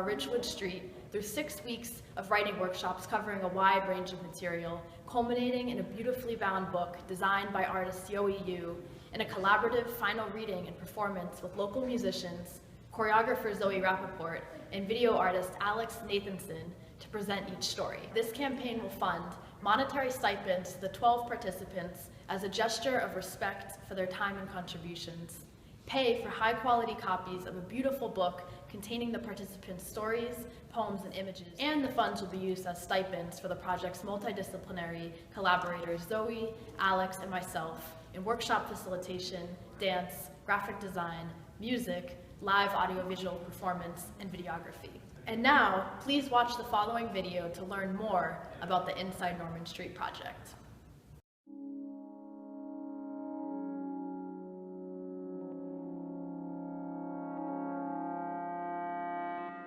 Ridgewood Street through 6 weeks of writing workshops covering a wide range of material, culminating in a beautifully bound book designed by artist Yoey Yu, and a collaborative final reading and performance with local musicians, choreographer Zoe Rappaport, and video artist Alex Nathanson to present each story. This campaign will fund monetary stipends to the 12 participants as a gesture of respect for their time and contributions, pay for high-quality copies of a beautiful book containing the participants' stories, poems, and images, and the funds will be used as stipends for the project's multidisciplinary collaborators Zoe, Alex, and myself in workshop facilitation, dance, graphic design, music, live audiovisual performance, and videography. And now, please watch the following video to learn more about the Inside Norman Street project.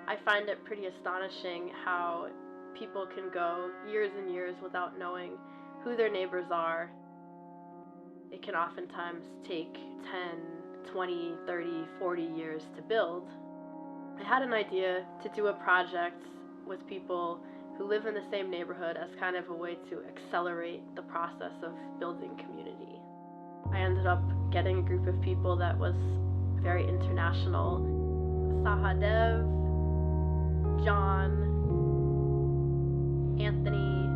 I find it pretty astonishing how people can go years and years without knowing who their neighbors are. It can oftentimes take 10, 20, 30, 40 years to build. I had an idea to do a project with people who live in the same neighborhood as kind of a way to accelerate the process of building community. I ended up getting a group of people that was very international. Sahadev, John, Anthony,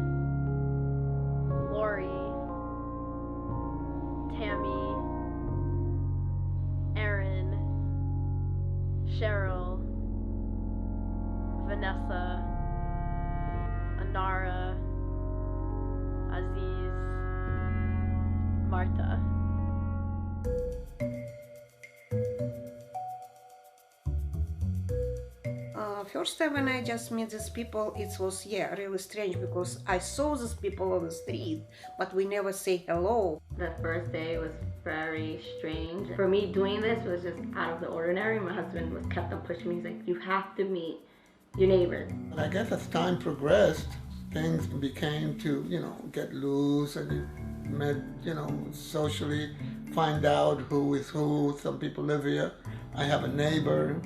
Lori, Tammy, Aaron, Cheryl, Vanessa, Anara, Aziz, Marta. First time when I just met these people, it was really strange because I saw these people on the street, but we never say hello. The first day was very strange. For me, doing this was just out of the ordinary. My husband was kept on pushing me. He's like, you have to meet your neighbors. And I guess as time progressed, things became to, get loose, and you met, socially find out who is who. Some people live here. I have a neighbor.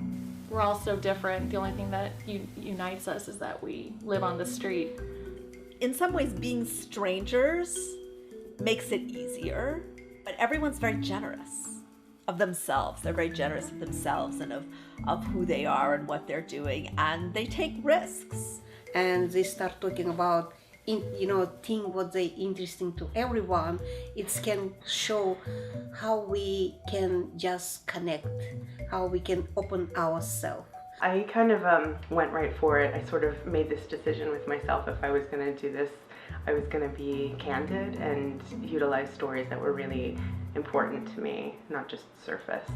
We're all so different. The only thing that unites us is that we live on the street. In some ways, being strangers makes it easier, but everyone's very generous of themselves. They're very generous of themselves and of who they are and what they're doing, and they take risks. And they start talking about think what they interesting to everyone. It can show how we can just connect, how we can open ourselves. I kind of went right for it. I sort of made this decision with myself. If I was going to do this, I was going to be candid and utilize stories that were really important to me, not just surface.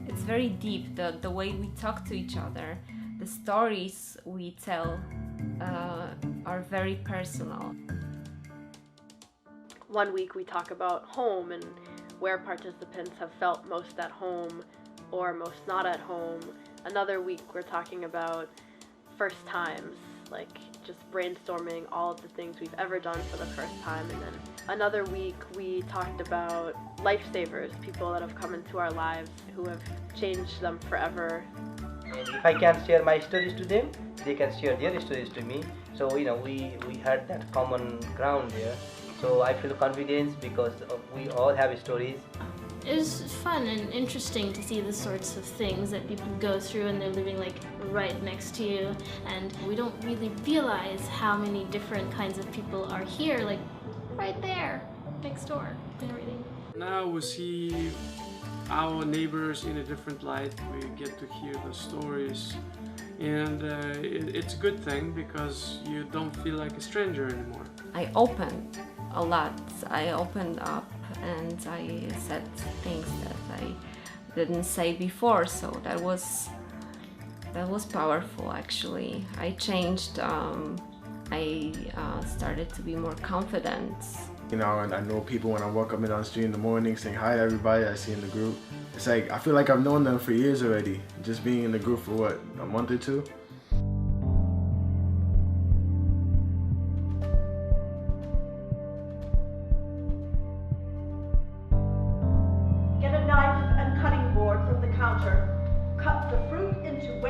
It's very deep, the way we talk to each other. The stories we tell are very personal. One week we talk about home and where participants have felt most at home or most not at home. Another week we're talking about first times, like just brainstorming all of the things we've ever done for the first time. And then another week we talked about lifesavers, people that have come into our lives who have changed them forever. And if I can share my stories to them, they can share their stories to me. So we had that common ground there. So I feel confidence because we all have stories. It was fun and interesting to see the sorts of things that people go through, and they're living like right next to you, and we don't really realize how many different kinds of people are here, like right there, next door, and everything. Now we see our neighbors in a different light. We get to hear the stories, and it's a good thing because you don't feel like a stranger anymore. I opened a lot. I opened up and I said things that I didn't say before, so that was powerful actually. I changed. I started to be more confident. And I know people when I walk up and down the street in the morning saying hi to everybody I see in the group. It's like I feel like I've known them for years already. Just being in the group for a month or two.